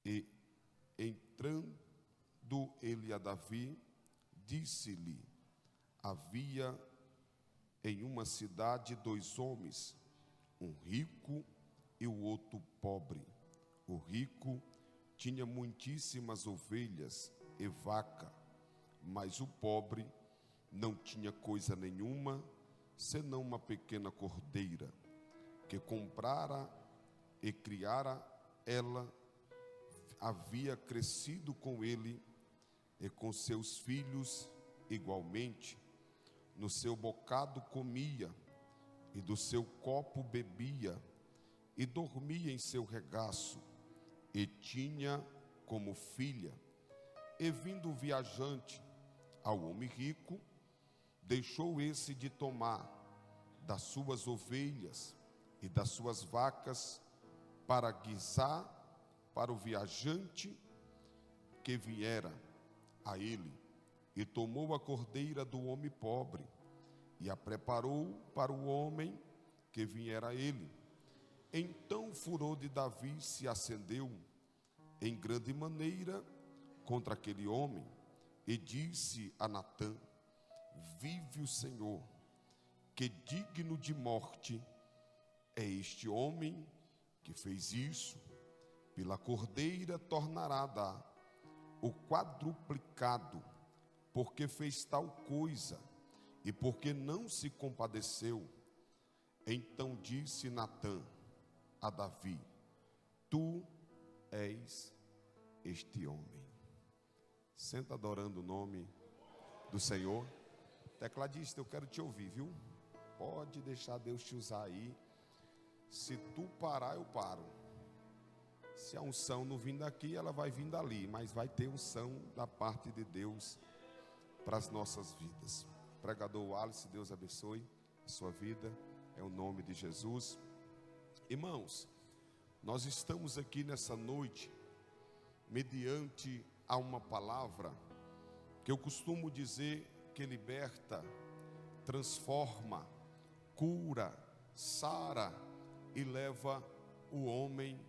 E entrando ele a Davi, disse-lhe: havia em uma cidade 2 homens, um rico e o outro pobre. O rico tinha muitíssimas ovelhas e vaca, mas o pobre não tinha coisa nenhuma, senão uma pequena cordeira, que comprara e criara ela, havia crescido com ele e com seus filhos igualmente. No seu bocado comia, e do seu copo bebia, e dormia em seu regaço, e tinha como filha. E vindo o viajante ao homem rico, deixou esse de tomar das suas ovelhas e das suas vacas para guisar para o viajante que viera a ele, e tomou a cordeira do homem pobre e a preparou para o homem que viera a ele. Então o furor de Davi se acendeu em grande maneira contra aquele homem, e disse a Natã: vive o Senhor, que digno de morte é este homem que fez isso. Pela cordeira tornará a dar o quadruplicado, porque fez tal coisa e porque não se compadeceu. Então disse Natã a Davi: tu és este homem. Senta adorando o nome do Senhor. Tecladista, eu quero te ouvir, viu? Pode deixar Deus te usar aí. Se tu parar, eu paro. Se a unção não vir daqui, ela vai vir dali, mas vai ter unção da parte de Deus para as nossas vidas. Pregador Wallace, Deus abençoe a sua vida, é o nome de Jesus. Irmãos, nós estamos aqui nessa noite mediante a uma palavra que eu costumo dizer que liberta, transforma, cura, sara e leva o homem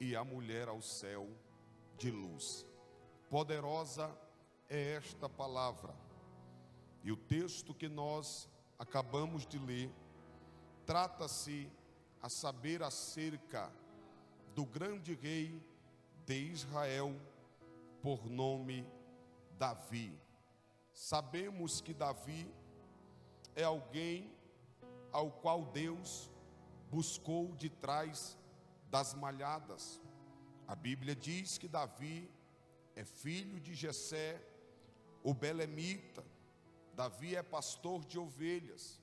e a mulher ao céu de luz. Poderosa é esta palavra. E o texto que nós acabamos de ler trata-se a saber acerca do grande rei de Israel, por nome Davi. Sabemos que Davi é alguém ao qual Deus buscou de trás das malhadas. A Bíblia diz que Davi é filho de Jessé, o belemita. Davi é pastor de ovelhas,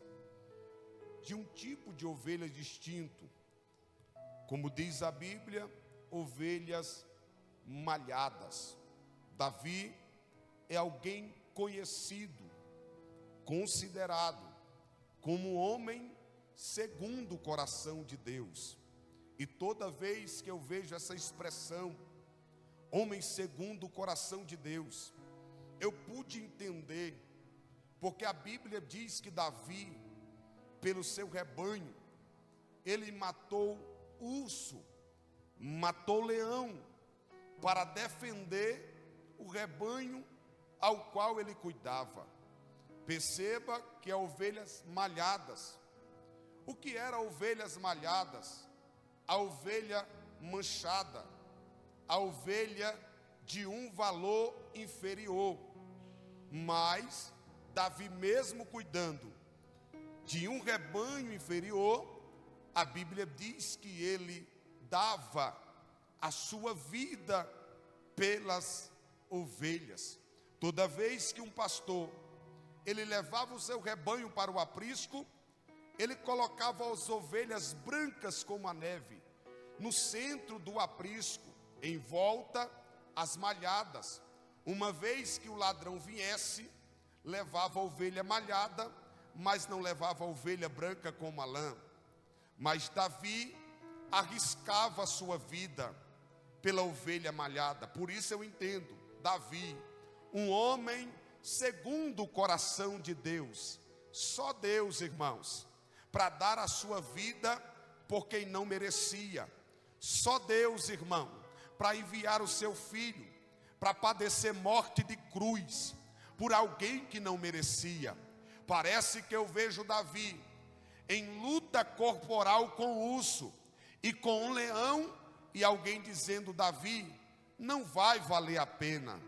de um tipo de ovelha distinto, como diz a Bíblia, ovelhas malhadas. Davi é alguém conhecido, considerado como homem segundo o coração de Deus. E toda vez que eu vejo essa expressão, homem segundo o coração de Deus, eu pude entender, porque a Bíblia diz que Davi, pelo seu rebanho, ele matou urso, matou leão, para defender o rebanho ao qual ele cuidava. Perceba que é ovelhas malhadas. O que era ovelhas malhadas? A ovelha manchada, a ovelha de um valor inferior. Mas Davi, mesmo cuidando de um rebanho inferior, a Bíblia diz que ele dava a sua vida pelas ovelhas. Toda vez que um pastor, ele levava o seu rebanho para o aprisco, ele colocava as ovelhas brancas como a neve no centro do aprisco, em volta as malhadas. Uma vez que o ladrão viesse, levava a ovelha malhada, mas não levava a ovelha branca como a lã. Mas Davi arriscava a sua vida pela ovelha malhada. Por isso eu entendo, Davi, um homem segundo o coração de Deus. Só Deus, irmãos, para dar a sua vida por quem não merecia. Só Deus, irmão, para enviar o seu filho, para padecer morte de cruz, por alguém que não merecia. Parece que eu vejo Davi em luta corporal com o urso e com um leão, e alguém dizendo: Davi, não vai valer a pena,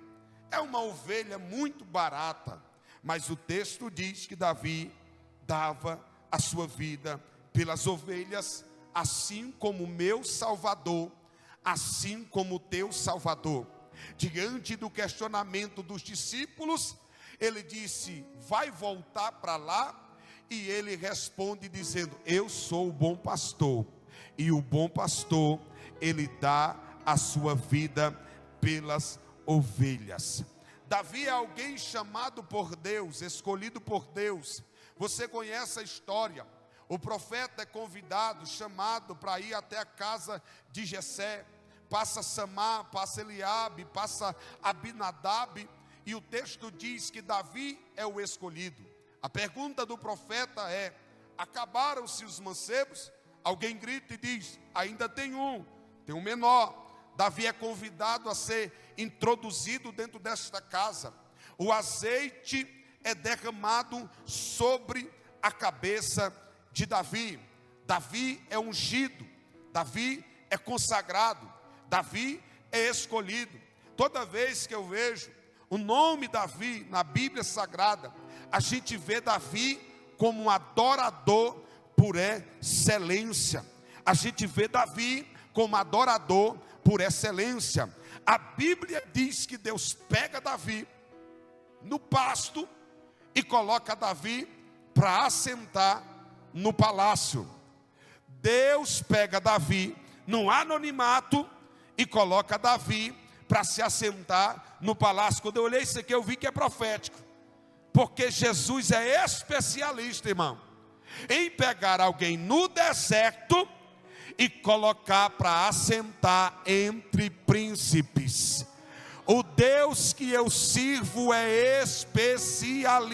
é uma ovelha muito barata. Mas o texto diz que Davi dava a sua vida pelas ovelhas, assim como o meu Salvador, assim como o teu Salvador. Diante do questionamento dos discípulos, ele disse: vai voltar para lá? E ele responde dizendo: eu sou o bom pastor, e o bom pastor, ele dá a sua vida pelas ovelhas. Davi é alguém chamado por Deus, escolhido por Deus. Você conhece a história. O profeta é convidado, chamado para ir até a casa de Jessé. Passa Samar, passa Eliabe, passa Abinadab, e o texto diz que Davi é o escolhido. A pergunta do profeta é: acabaram-se os mancebos? Alguém grita e diz: ainda tem um menor. Davi é convidado a ser introduzido dentro desta casa. O azeite é derramado sobre a cabeça de Davi. Davi é ungido, Davi é consagrado, Davi é escolhido. Toda vez que eu vejo o nome Davi na Bíblia Sagrada, a gente vê Davi como um adorador por excelência. A gente vê Davi como adorador por excelência. A Bíblia diz que Deus pega Davi no pasto e coloca Davi para assentar no palácio. Deus pega Davi no anonimato e coloca Davi para se assentar no palácio. Quando eu olhei isso aqui, eu vi que é profético, porque Jesus é especialista, irmão, em pegar alguém no deserto e colocar para assentar entre príncipes. O Deus que eu sirvo é especialista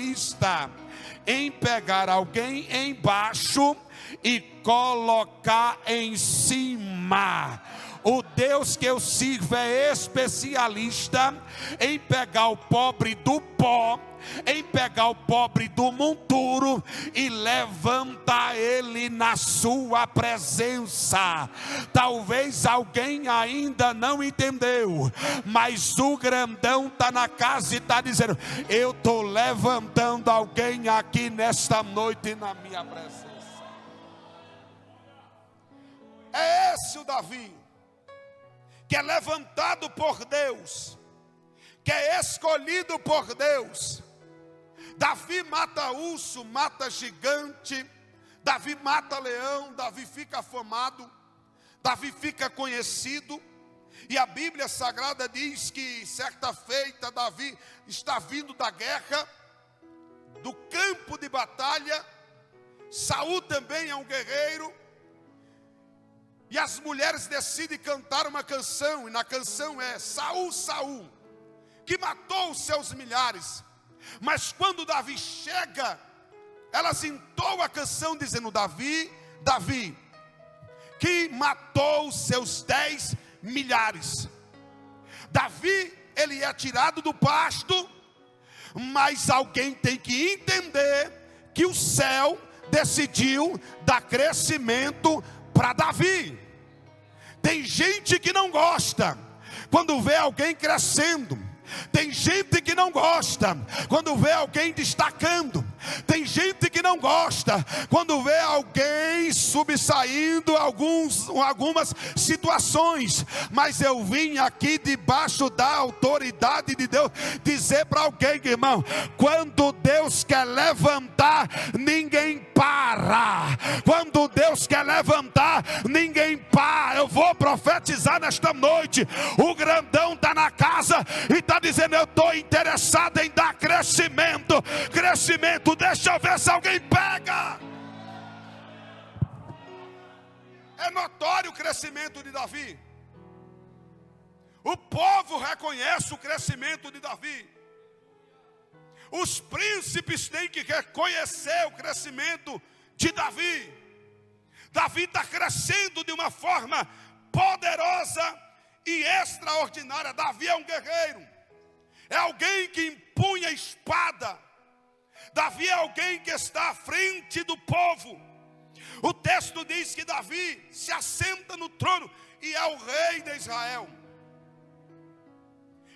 em pegar alguém embaixo e colocar em cima. O Deus que eu sirvo é especialista em pegar o pobre do pó, em pegar o pobre do monturo e levantar ele na sua presença. Talvez alguém ainda não entendeu, mas o grandão está na casa e está dizendo: eu estou levantando alguém aqui nesta noite na minha presença. É esse o Davi, que é levantado por Deus, que é escolhido por Deus. Davi mata urso, mata gigante, Davi mata leão, Davi fica afamado, Davi fica conhecido. E a Bíblia Sagrada diz que certa feita Davi está vindo da guerra, do campo de batalha. Saul também é um guerreiro, e as mulheres decidem cantar uma canção, e na canção é: Saul, Saul, que matou os seus milhares. Mas quando Davi chega, elas entoam a canção dizendo: Davi, Davi, que matou os seus 10 milhares. Davi, ele é tirado do pasto, mas alguém tem que entender que o céu decidiu dar crescimento para Davi. Tem gente que não gosta quando vê alguém crescendo. Tem gente que não gosta quando vê alguém destacando. Tem gente que não gosta quando vê alguém subsaindo algumas situações. Mas eu vim aqui debaixo da autoridade de Deus dizer para alguém, irmão: quando Deus quer levantar, ninguém para. Quando Deus quer levantar, ninguém para. Eu vou profetizar nesta noite. O grandão está na casa e está dizendo: eu estou interessado em dar crescimento. Crescimento, deixa eu ver se alguém pega. É notório o crescimento de Davi. O povo reconhece o crescimento de Davi. Os príncipes têm que reconhecer o crescimento de Davi. Davi está crescendo de uma forma poderosa e extraordinária. Davi é um guerreiro, é alguém que empunha a espada. Davi é alguém que está à frente do povo. O texto diz que Davi se assenta no trono e é o rei de Israel.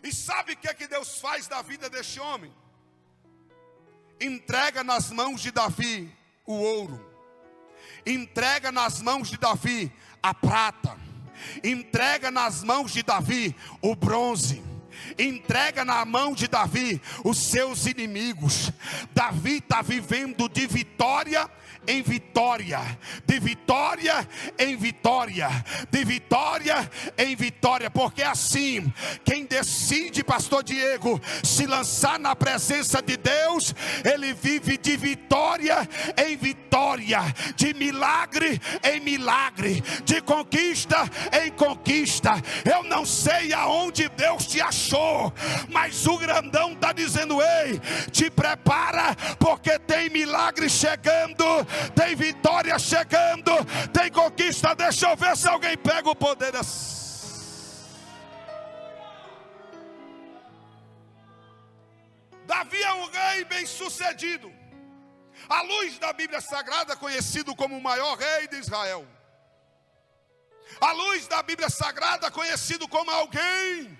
E sabe o que é que Deus faz da vida deste homem? Entrega nas mãos de Davi o ouro, entrega nas mãos de Davi a prata, entrega nas mãos de Davi o bronze, entrega na mão de Davi os seus inimigos. Davi está vivendo de vitória em vitória, de vitória em vitória, de vitória em vitória, porque assim, quem decide, pastor Diego, se lançar na presença de Deus, ele vive de vitória em vitória, de milagre em milagre, de conquista em conquista. Eu não sei aonde Deus te achou, mas o grandão está dizendo: ei, te prepara, porque tem milagre chegando, tem vitória chegando, tem conquista. Deixa eu ver se alguém pega o poder. Davi é um rei bem sucedido, à luz da Bíblia Sagrada, conhecido como o maior rei de Israel. À luz da Bíblia Sagrada, conhecido como alguém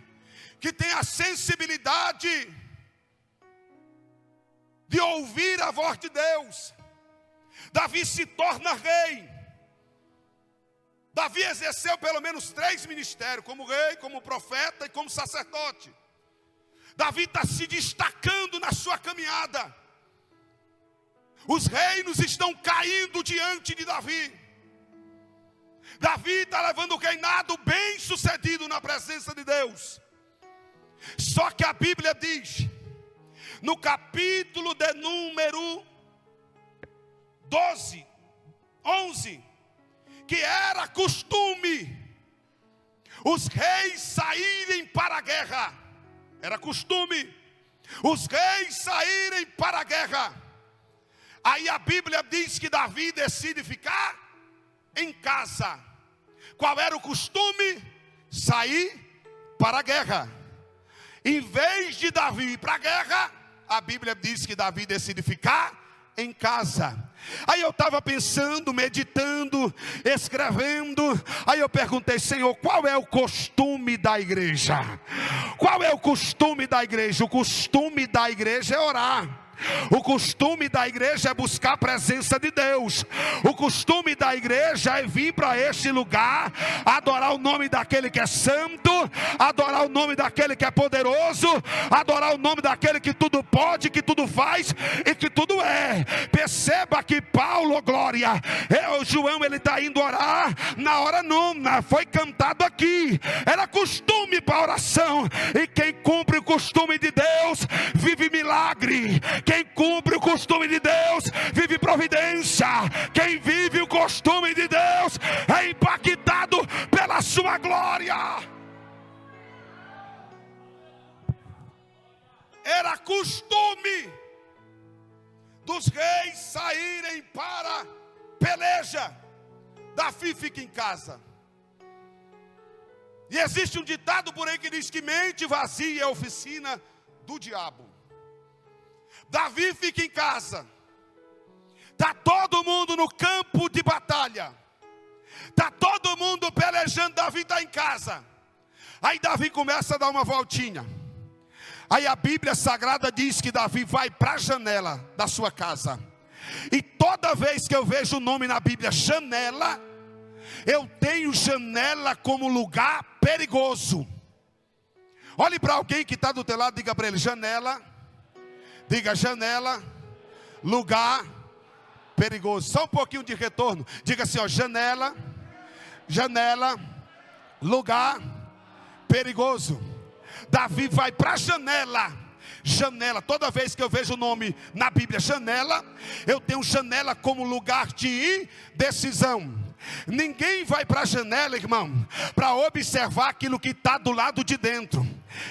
que tem a sensibilidade de ouvir a voz de Deus. Davi se torna rei. Davi exerceu pelo menos 3 ministérios, como rei, como profeta e como sacerdote. Davi está se destacando na sua caminhada. Os reinos estão caindo diante de Davi. Davi está levando o reinado bem sucedido na presença de Deus. Só que a Bíblia diz, no capítulo de número 11, que era costume os reis saírem para a guerra. Era costume os reis saírem para a guerra. Aí a Bíblia diz que Davi decide ficar em casa. Qual era o costume? Sair para a guerra. Em vez de Davi ir para a guerra, a Bíblia diz que Davi decide ficar em casa. Aí eu estava pensando, meditando, escrevendo. Aí eu perguntei: Senhor, qual é o costume da igreja? Qual é o costume da igreja? O costume da igreja é orar. O costume da igreja é buscar a presença de Deus. O costume da igreja é vir para este lugar, adorar o nome daquele que é santo, adorar o nome daquele que é poderoso, adorar o nome daquele que tudo pode, que tudo faz e que tudo é. Perceba que Paulo, glória, João, ele está indo orar na hora nona, foi cantado aqui, era costume para oração. E quem cumpre o costume de Deus vive milagre. Quem cumpre o costume de Deus vive providência. Quem vive o costume de Deus é impactado pela sua glória. Era costume dos reis saírem para peleja. Davi fica em casa. E existe um ditado por aí que diz que mente vazia é a oficina do diabo. Davi fica em casa. Está todo mundo no campo de batalha. Está todo mundo pelejando. Davi está em casa. Aí Davi começa a dar uma voltinha. Aí a Bíblia Sagrada diz que Davi vai para a janela da sua casa. E toda vez que eu vejo o nome na Bíblia, janela, eu tenho janela como lugar perigoso. Olhe para alguém que está do teu lado, diga para ele: janela. Diga: janela, lugar perigoso. Só um pouquinho de retorno. Diga assim, ó: janela, janela, lugar perigoso. Davi vai para a janela. Janela, toda vez que eu vejo o nome na Bíblia, janela, eu tenho janela como lugar de indecisão. Ninguém vai para a janela, irmão, para observar aquilo que está do lado de dentro.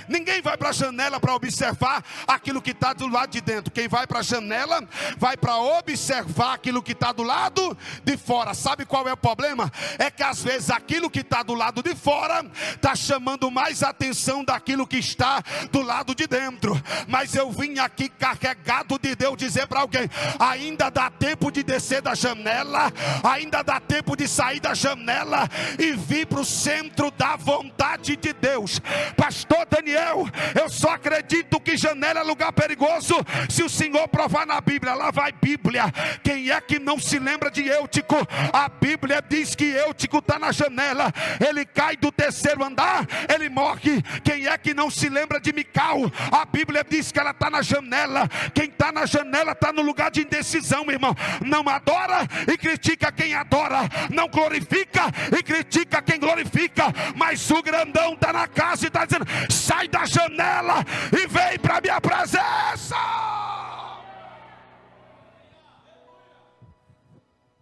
Ninguém vai para a janela para observar aquilo que está do lado de dentro. Quem vai para a janela vai para observar aquilo que está do lado de fora. Sabe qual é o problema? É que às vezes aquilo que está do lado de fora está chamando mais atenção daquilo que está do lado de dentro. Mas eu vim aqui carregado de Deus dizer para alguém: ainda dá tempo de descer da janela, ainda dá tempo de sair da janela e vir para o centro da vontade de Deus. Pastor Daniel, eu só acredito que janela é lugar perigoso se o Senhor provar na Bíblia. Lá vai Bíblia. Quem é que não se lembra de Eutico? A Bíblia diz que Eutico está na janela, ele cai do terceiro andar, ele morre. Quem é que não se lembra de Mical? A Bíblia diz que ela está na janela. Quem está na janela está no lugar de indecisão, meu irmão. Não adora e critica quem adora, não glorifica e critica quem glorifica. Mas o grandão está na casa e está dizendo: sai da janela e vem para a minha presença.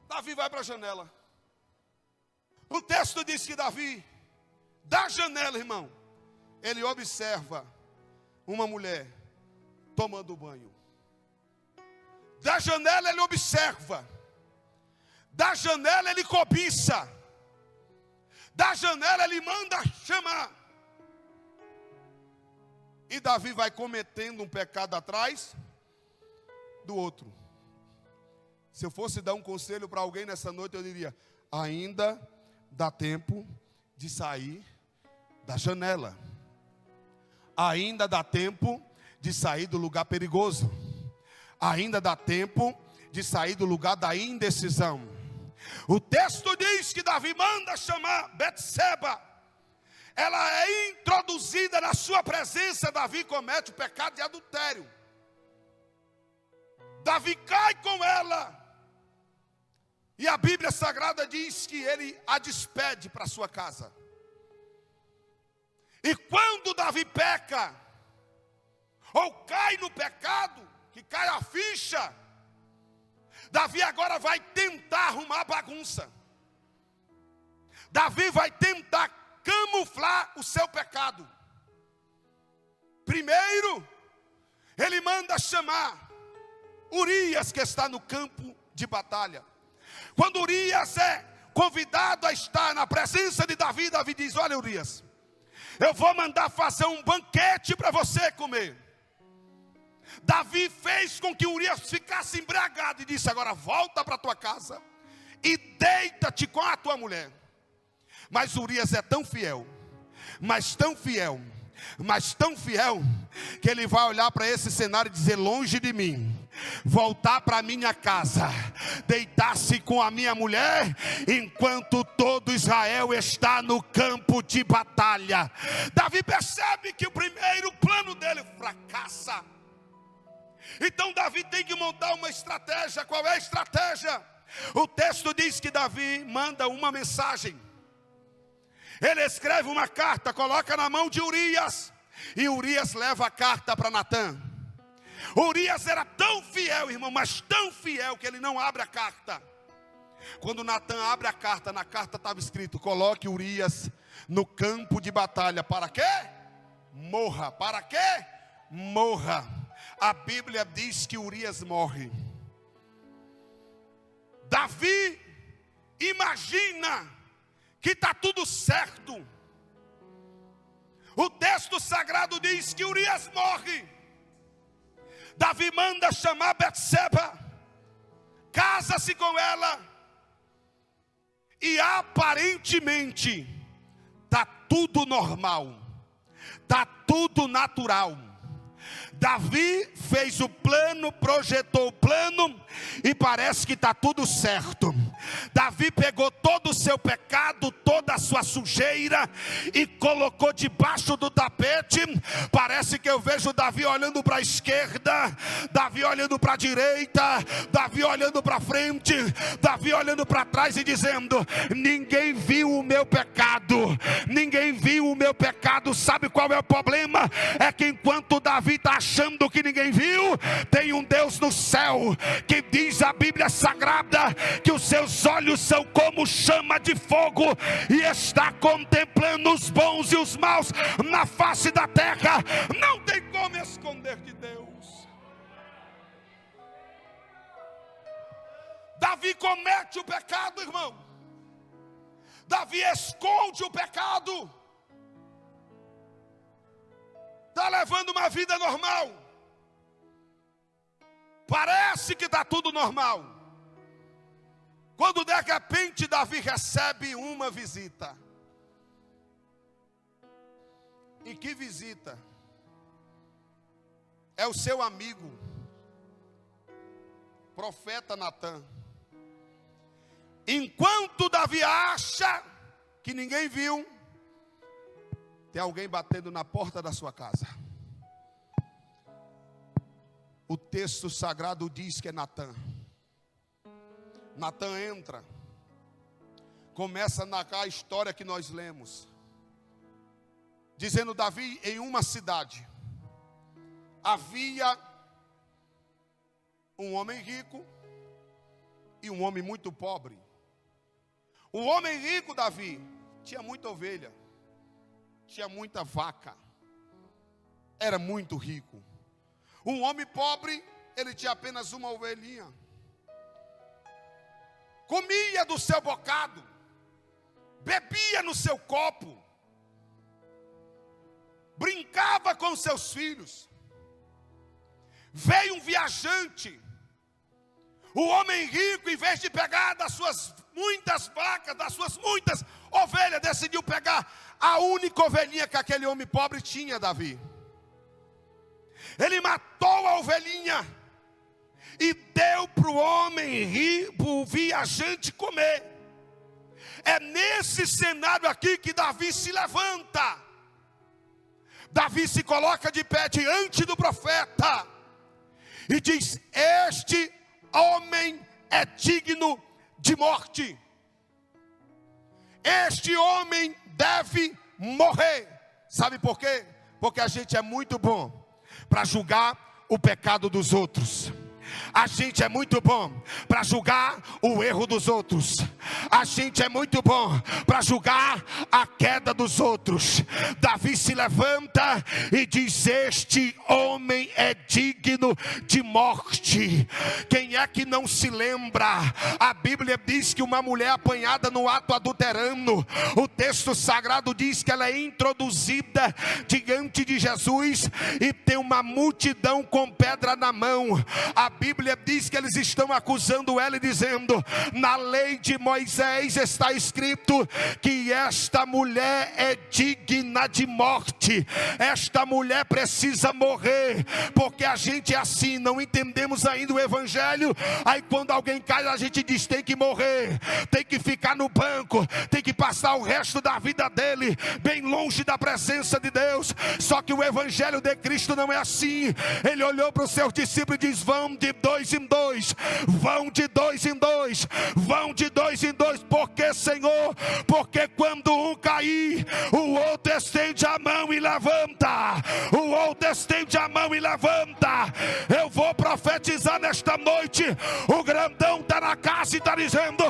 Davi vai para a janela. O texto diz que Davi, da janela, irmão, ele observa uma mulher tomando banho. Da janela ele observa, da janela ele cobiça, da janela ele manda chamar. E Davi vai cometendo um pecado atrás do outro. Se eu fosse dar um conselho para alguém nessa noite, eu diria: ainda dá tempo de sair da janela. Ainda dá tempo de sair do lugar perigoso. Ainda dá tempo de sair do lugar da indecisão. O texto diz que Davi manda chamar Betseba. Ela é introduzida na sua presença. Davi comete o pecado de adultério. Davi cai com ela. E a Bíblia Sagrada diz que ele a despede para sua casa. E quando Davi peca, ou cai no pecado, que cai a ficha, Davi agora vai tentar arrumar bagunça. Davi vai tentar camuflar o seu pecado. Primeiro, ele manda chamar Urias, que está no campo de batalha. Quando Urias é convidado a estar na presença de Davi, Davi diz: olha, Urias, eu vou mandar fazer um banquete para você comer. Davi fez com que Urias ficasse embriagado e disse: agora volta para tua casa e deita-te com a tua mulher. Mas Urias é tão fiel, mas tão fiel, mas tão fiel, que ele vai olhar para esse cenário e dizer: longe de mim voltar para minha casa, deitar-se com a minha mulher, enquanto todo Israel está no campo de batalha. Davi percebe que o primeiro plano dele fracassa. Então Davi tem que montar uma estratégia. Qual é a estratégia? O texto diz que Davi manda uma mensagem. Ele escreve uma carta, coloca na mão de Urias, e Urias leva a carta para Natã. Urias era tão fiel, irmão, mas tão fiel, que ele não abre a carta. Quando Natã abre a carta, na carta estava escrito: coloque Urias no campo de batalha. Para quê? Morra. Para quê? Morra. A Bíblia diz que Urias morre. Davi imagina que está tudo certo. O texto sagrado diz que Urias morre. Davi manda chamar Betseba, casa-se com ela, e aparentemente está tudo normal, está tudo natural. Davi fez o plano, projetou o plano, e parece que está tudo certo. Davi pegou todo o seu pecado, toda a sua sujeira, e colocou debaixo do tapete. Parece que eu vejo Davi olhando para a esquerda, Davi olhando para a direita, Davi olhando para frente, Davi olhando para trás e dizendo: ninguém viu o meu pecado, ninguém viu o meu pecado. Sabe qual é o problema? É que enquanto Davi Davi está achando que ninguém viu. Tem um Deus no céu que diz a Bíblia Sagrada que os seus olhos são como chama de fogo e está contemplando os bons e os maus na face da terra. Não tem como esconder de Deus. Davi comete o pecado, irmão. Davi esconde o pecado. Está levando uma vida normal. Parece que está tudo normal. Quando de repente Davi recebe uma visita. E que visita? É o seu amigo, profeta Natan. Enquanto Davi acha que ninguém viu, tem alguém batendo na porta da sua casa. O texto sagrado diz que é Natan. Natan entra, começa a narrar a história que nós lemos, dizendo: Davi, em uma cidade havia um homem rico e um homem muito pobre. O homem rico, Davi, tinha muita ovelha, tinha muita vaca, era muito rico. Um homem pobre, ele tinha apenas uma ovelhinha. Comia do seu bocado, bebia no seu copo, brincava com seus filhos. Veio um viajante. O homem rico, em vez de pegar das suas muitas vacas, das suas muitas ovelhas, decidiu pegar a única ovelhinha que aquele homem pobre tinha, Davi. Ele matou a ovelhinha e deu para o homem rico, para o viajante comer. É nesse cenário aqui que Davi se levanta. Davi se coloca de pé diante do profeta e diz: este homem é digno de morte. Este homem deve morrer. Sabe por quê? Porque a gente é muito bom para julgar o pecado dos outros. A gente é muito bom para julgar o erro dos outros. A gente é muito bom para julgar a queda dos outros. Davi se levanta e diz: este homem é digno de morte. Quem é que não se lembra? A Bíblia diz que uma mulher apanhada no ato adulterando, o texto sagrado diz que ela é introduzida diante de Jesus e tem uma multidão com pedra na mão. A Bíblia diz que eles estão acusando ela e dizendo: na lei de Moisés está escrito que esta mulher é digna de morte. Esta mulher precisa morrer. Porque a gente é assim, não entendemos ainda o evangelho. Aí quando alguém cai, a gente diz: tem que morrer, tem que ficar no banco, tem que passar o resto da vida dele bem longe da presença de Deus. Só que o evangelho de Cristo não é assim. Ele olhou para os seus discípulos e diz: vão de dois em dois, vão de dois em dois, vão de dois em dois. Porque, Senhor, porque quando um cair, o outro estende a mão e levanta, o outro estende a mão e levanta. Eu vou profetizar nesta noite. O grandão está na casa e está dizendo: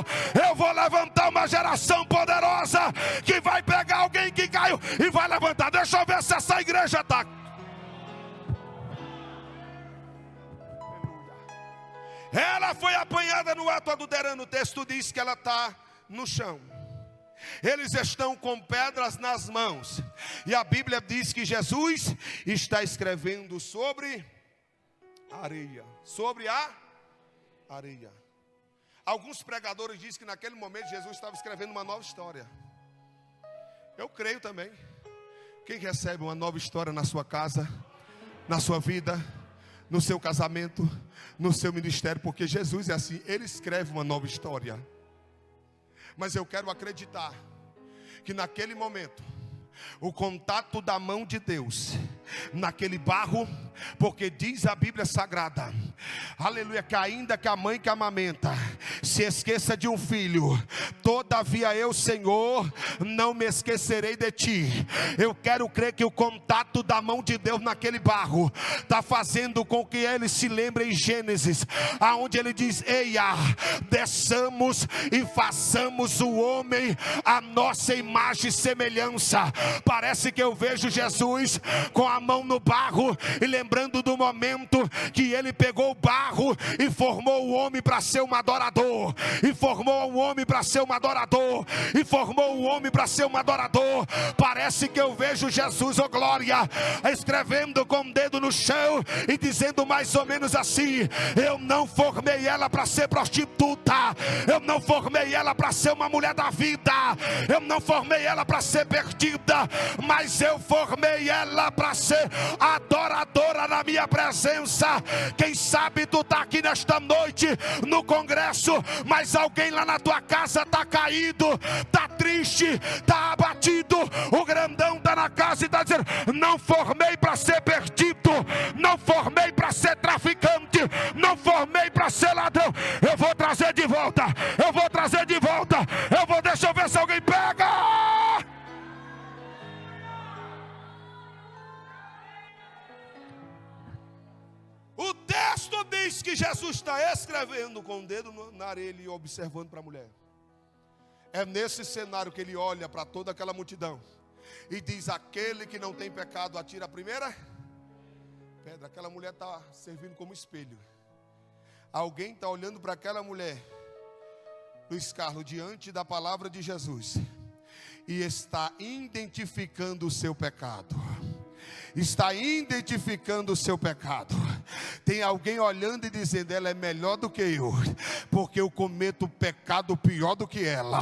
eu vou levantar uma geração poderosa que vai pegar alguém que caiu e vai levantar. Deixa eu ver se essa igreja está. Ela foi apanhada no ato adulterando. O texto diz que ela está no chão. Eles estão com pedras nas mãos. E a Bíblia diz que Jesus está escrevendo sobre a areia. Sobre a areia. Alguns pregadores dizem que naquele momento Jesus estava escrevendo uma nova história. Eu creio também. Quem recebe uma nova história na sua casa, na sua vida, no seu casamento, no seu ministério? Porque Jesus é assim, Ele escreve uma nova história. Mas eu quero acreditar que naquele momento o contato da mão de Deus naquele barro, porque diz a Bíblia Sagrada, aleluia, que ainda que a mãe que amamenta se esqueça de um filho, todavia eu, Senhor, não me esquecerei de ti. Eu quero crer que o contato da mão de Deus naquele barro está fazendo com que ele se lembre em Gênesis, aonde ele diz: eia, desçamos e façamos o homem a nossa imagem e semelhança. Parece que eu vejo Jesus com a mão no barro e lembrando do momento que ele pegou o barro e formou o homem para ser um adorador, e formou o homem para ser um adorador, e formou o homem para ser um adorador. Parece que eu vejo Jesus, oh glória, escrevendo com o dedo no chão e dizendo mais ou menos assim: eu não formei ela para ser prostituta, eu não formei ela para ser uma mulher da vida, eu não formei ela para ser perdida, mas eu formei ela para ser adoradora na minha presença. Quem sabe tu está aqui nesta noite no congresso, mas alguém lá na tua casa está caído, está triste, está abatido. O grandão está na casa e está dizendo: não formei para ser perdido, não formei para ser traficante, não formei para ser ladrão. Eu vou trazer de volta, eu vou trazer de volta, deixa eu ver se alguém pega. O texto diz que Jesus está escrevendo com o dedo na orelha e observando para a mulher. É nesse cenário que ele olha para toda aquela multidão e diz: aquele que não tem pecado, atira a primeira pedra. Aquela mulher está servindo como espelho. Alguém está olhando para aquela mulher, Luiz Carlos, diante da palavra de Jesus, e está identificando o seu pecado. Está identificando o seu pecado. Tem alguém olhando e dizendo: ela é melhor do que eu, porque eu cometo pecado pior do que ela.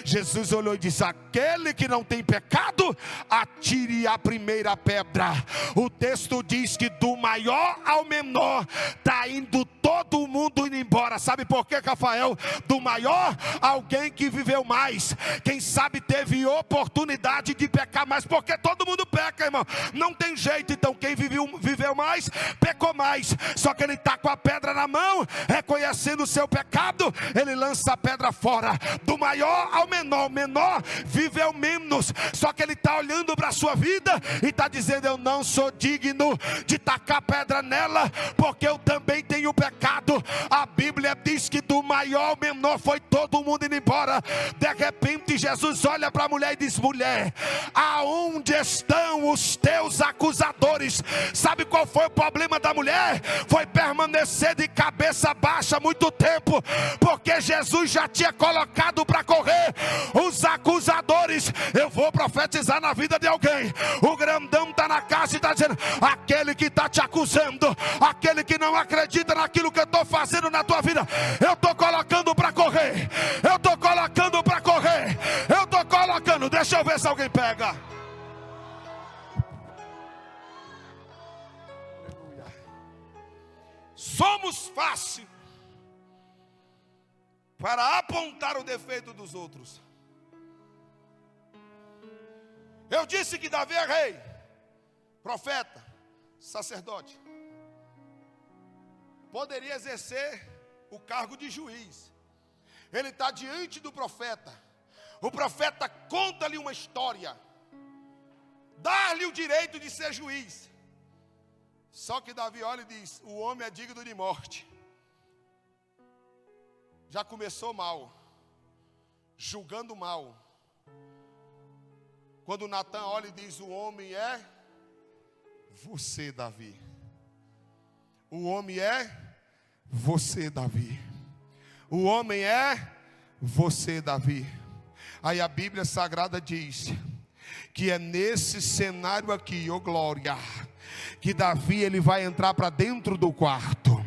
Jesus olhou e disse: aquele que não tem pecado, atire a primeira pedra. O texto diz que do maior ao menor está indo todo mundo indo embora. Sabe por quê, Rafael? Do maior, alguém que viveu mais, quem sabe teve oportunidade de pecar mais, porque todo mundo peca, irmão, não tem jeito. Então quem viveu mais, pecou mais. Só que ele está com a pedra na mão, reconhecendo o seu pecado, ele lança a pedra fora. Do maior ao menor, o menor viveu menos, só que ele está olhando para a sua vida e está dizendo: eu não sou digno de tacar pedra nela, porque eu também tenho pecado. A Bíblia diz que do maior ao menor foi todo mundo indo embora. De repente Jesus olha para a mulher e diz: mulher, aonde estão os teus acusadores? Sabe qual foi o problema da mulher? Foi permanecer de cabeça baixa muito tempo, porque Jesus já tinha colocado para correr os acusadores. Eu vou profetizar na vida de alguém. O grandão está na casa e está dizendo: aquele que está te acusando, aquele que não acredita naquilo que eu estou fazendo na tua vida, eu estou colocando para correr, eu estou colocando para correr, eu estou colocando. Deixa eu ver se alguém pega. Somos fácil para apontar o defeito dos outros. Eu disse que Davi é rei, profeta, sacerdote. Poderia exercer o cargo de juiz. Ele está diante do profeta. O profeta conta-lhe uma história, dá-lhe o direito de ser juiz. Só que Davi olha e diz: o homem é digno de morte. Já começou mal, julgando mal. Quando Natan olha e diz: o homem é você, Davi. O homem é você, Davi. O homem é você, Davi. Aí a Bíblia Sagrada diz que é nesse cenário aqui, ó glória, que Davi ele vai entrar para dentro do quarto.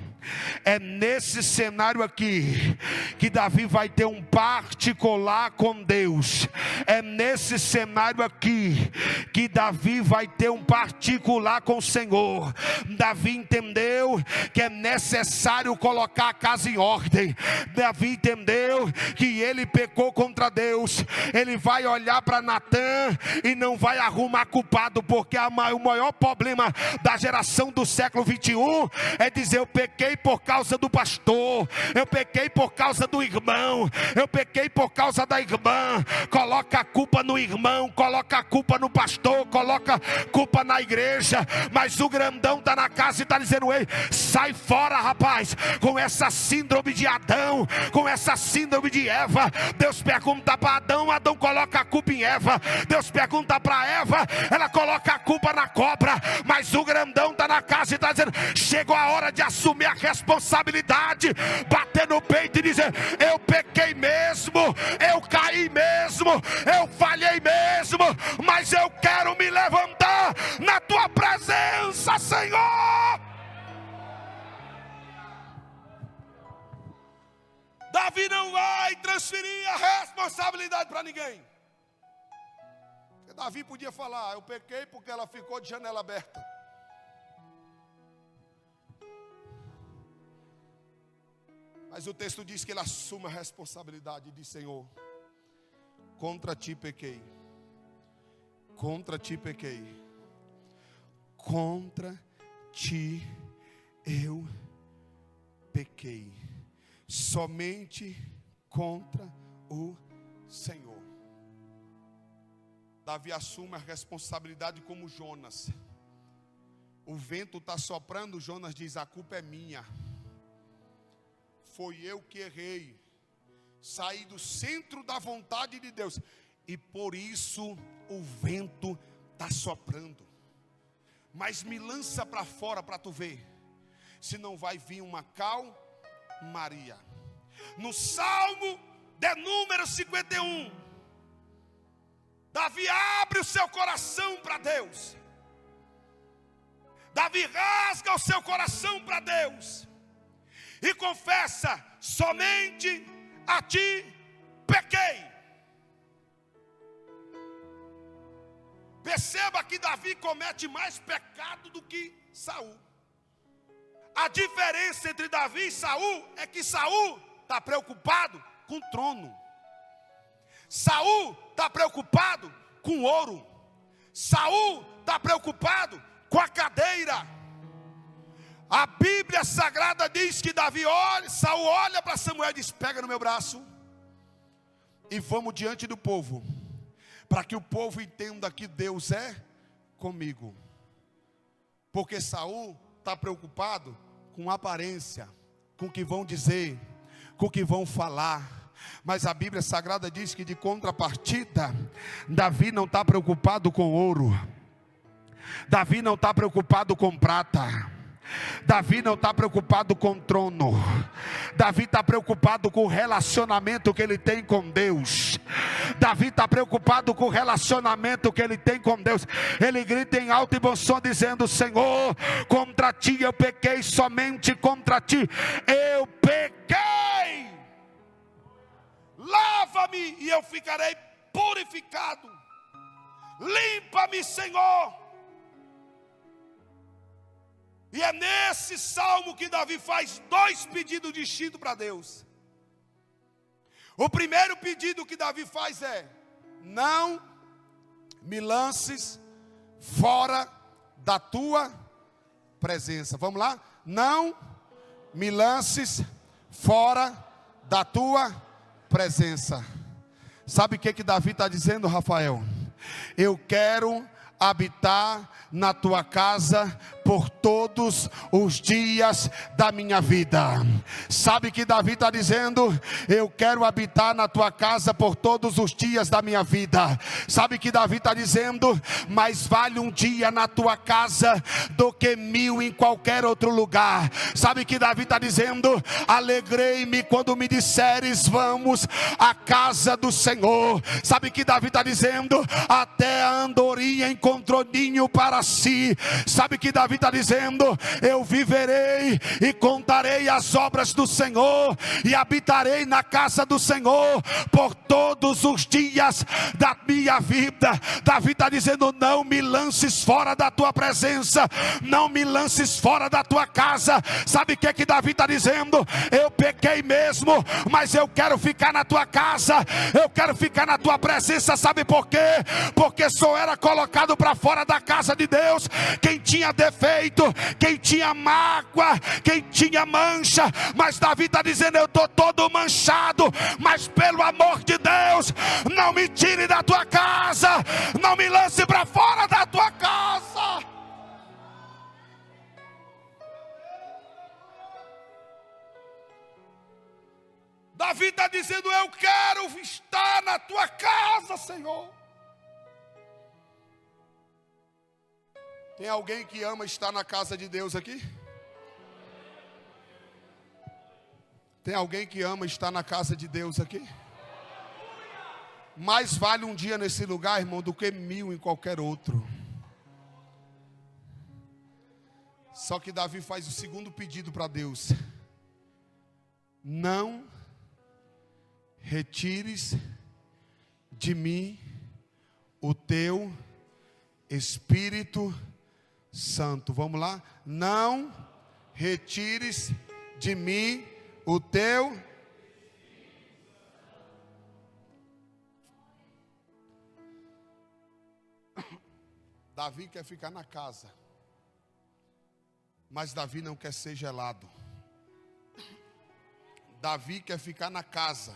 É nesse cenário aqui que Davi vai ter um particular com Deus. É nesse cenário aqui que Davi vai ter um particular com o Senhor. Davi entendeu que é necessário colocar a casa em ordem. Davi entendeu que ele pecou contra Deus. Ele vai olhar para Natã e não vai arrumar culpado, porque o maior problema da geração do século 21 é dizer: eu pequei por causa do pastor, eu pequei por causa do irmão, eu pequei por causa da irmã. Coloca a culpa no irmão, coloca a culpa no pastor, coloca a culpa na igreja. Mas o grandão está na casa e está dizendo: ei, sai fora, rapaz, com essa síndrome de Adão, com essa síndrome de Eva. Deus pergunta para Adão, Adão coloca a culpa em Eva. Deus pergunta para Eva, ela coloca a culpa na cobra. Mas o grandão está na casa e está dizendo: chegou a hora de assumir a responsabilidade, bater no peito e dizer: eu pequei mesmo, eu caí mesmo, eu falhei mesmo, mas eu quero me levantar na tua presença, Senhor. Davi não vai transferir a responsabilidade para ninguém. Porque Davi podia falar: eu pequei porque ela ficou de janela aberta. Mas o texto diz que ele assume a responsabilidade e diz: Senhor, contra ti pequei, contra ti pequei, contra ti eu pequei, somente contra o Senhor. Davi assume a responsabilidade como Jonas. O vento está soprando, Jonas diz: a culpa é minha. Foi eu que errei, saí do centro da vontade de Deus, e por isso o vento está soprando. Mas me lança para fora para tu ver, se não vai vir uma calmaria. No Salmo de número 51, Davi abre o seu coração para Deus. Davi rasga o seu coração para Deus e confessa: somente a ti pequei. Perceba que Davi comete mais pecado do que Saul. A diferença entre Davi e Saul é que Saul está preocupado com o trono. Saul está preocupado com ouro. Saul está preocupado com a cadeira. A Bíblia Sagrada diz que Saul olha para Samuel e diz: pega no meu braço e vamos diante do povo, para que o povo entenda que Deus é comigo. Porque Saul está preocupado com aparência, com o que vão dizer, com o que vão falar. Mas a Bíblia Sagrada diz que, de contrapartida, Davi não está preocupado com ouro, Davi não está preocupado com prata, Davi não está preocupado com trono. Davi está preocupado com o relacionamento que ele tem com Deus. Davi está preocupado com o relacionamento que ele tem com Deus. Ele grita em alto e bom som dizendo: Senhor, contra ti eu pequei, somente contra ti eu pequei. Lava-me e eu ficarei purificado. Limpa-me, Senhor. E é nesse salmo que Davi faz 2 pedidos distintos para Deus. O primeiro pedido que Davi faz é: não me lances fora da tua presença. Vamos lá? Não me lances fora da tua presença. Sabe o que Davi está dizendo, Rafael? Eu quero habitar na tua casa por todos os dias da minha vida. Sabe que Davi está dizendo: eu quero habitar na tua casa por todos os dias da minha vida. Sabe que Davi está dizendo: mais vale um dia na tua casa do que 1000 em qualquer outro lugar. Sabe que Davi está dizendo: alegrei-me quando me disseres vamos à casa do Senhor. Sabe que Davi está dizendo: até a andorinha encontrou ninho para si. Sabe que Davi está dizendo: eu viverei e contarei as obras do Senhor, e habitarei na casa do Senhor por todos os dias da minha vida. Davi está dizendo: não me lances fora da tua presença, não me lances fora da tua casa. Sabe o que Davi está dizendo? Eu pequei mesmo, mas eu quero ficar na tua casa, eu quero ficar na tua presença. Sabe por quê? Porque só era colocado para fora da casa de Deus quem tinha defeito, quem tinha mágoa, quem tinha mancha. Mas Davi está dizendo: eu estou todo manchado, mas pelo amor de Deus, não me tire da tua casa, não me lance para fora da tua casa. Davi está dizendo: eu quero estar na tua casa, Senhor. Tem alguém que ama estar na casa de Deus aqui? Tem alguém que ama estar na casa de Deus aqui? Mais vale um dia nesse lugar, irmão, do que 1000 em qualquer outro. Só que Davi faz o segundo pedido para Deus: não retires de mim o teu Espírito Santo. Vamos lá? Não retires de mim o teu. Davi quer ficar na casa, mas Davi não quer ser gelado. Davi quer ficar na casa,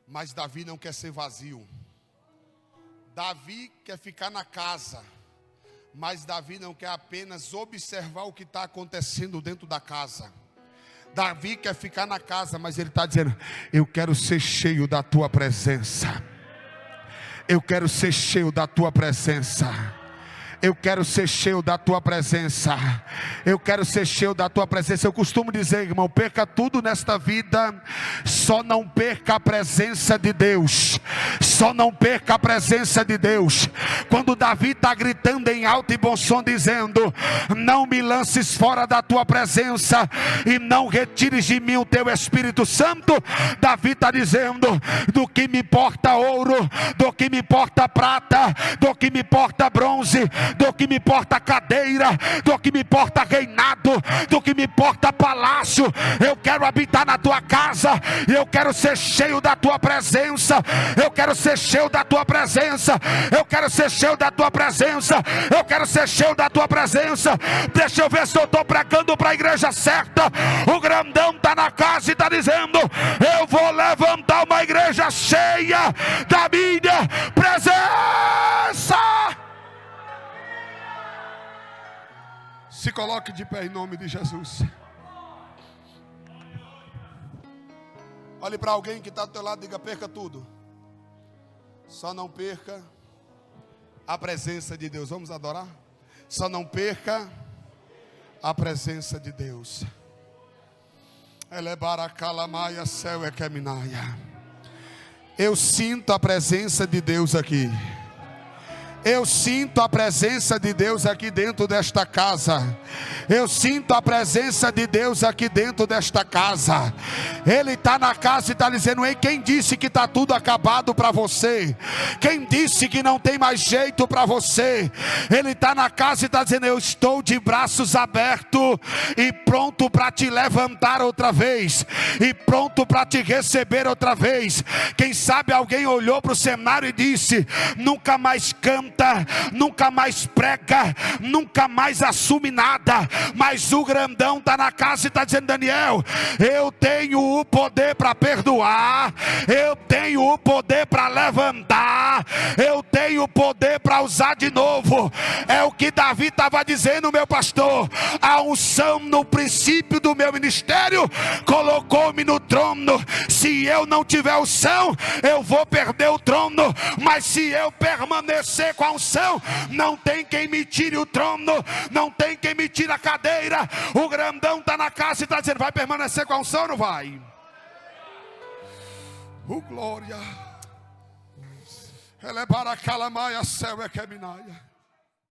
mas Davi não quer ser vazio. Davi quer ficar na casa, mas Davi não quer apenas observar o que está acontecendo dentro da casa. Davi quer ficar na casa, mas ele está dizendo: eu quero ser cheio da tua presença. Eu quero ser cheio da tua presença. Eu quero ser cheio da tua presença. Eu quero ser cheio da tua presença. Eu costumo dizer, irmão, perca tudo nesta vida, só não perca a presença de Deus. Só não perca a presença de Deus. Quando Davi está gritando em alto e bom som, dizendo: não me lances fora da tua presença, e não retires de mim o teu Espírito Santo, Davi está dizendo: do que me importa ouro, do que me importa prata, do que me importa bronze, do que me importa cadeira, do que me importa reinado, do que me importa palácio. Eu quero habitar na tua casa, e eu quero ser cheio da tua presença. Eu quero ser cheio da tua presença. Eu quero ser cheio da tua presença. Eu quero ser cheio da tua presença. Deixa eu ver se eu estou pregando para a igreja certa. O grandão está na casa e está dizendo: eu vou levantar uma igreja cheia da minha presença. Se coloque de pé em nome de Jesus. Olhe para alguém que está do teu lado e diga: perca tudo, só não perca a presença de Deus. Vamos adorar? Só não perca a presença de Deus. Eu sinto a presença de Deus aqui. Eu sinto a presença de Deus aqui dentro desta casa. Eu sinto a presença de Deus aqui dentro desta casa. Ele está na casa e está dizendo: ei, quem disse que está tudo acabado para você? Quem disse que não tem mais jeito para você? Ele está na casa e está dizendo: eu estou de braços abertos e pronto para te levantar outra vez, e pronto para te receber outra vez. Quem sabe alguém olhou para o cenário e disse: nunca mais canta, nunca mais prega, nunca mais assume nada. Mas o grandão está na casa e está dizendo: Daniel, eu tenho o poder para perdoar, eu tenho o poder para levantar, eu tenho o poder para usar de novo. É o que Davi estava dizendo, meu pastor. A unção no princípio do meu ministério colocou-me no trono. Se eu não tiver unção, eu vou perder o trono. Mas se eu permanecer com a unção, não tem quem me tire o trono, não tem quem me tire a cadeira. O grandão está na casa e está dizendo: vai permanecer com a unção ou não vai? Glória. Ele é para calamaia, céu é que minaya.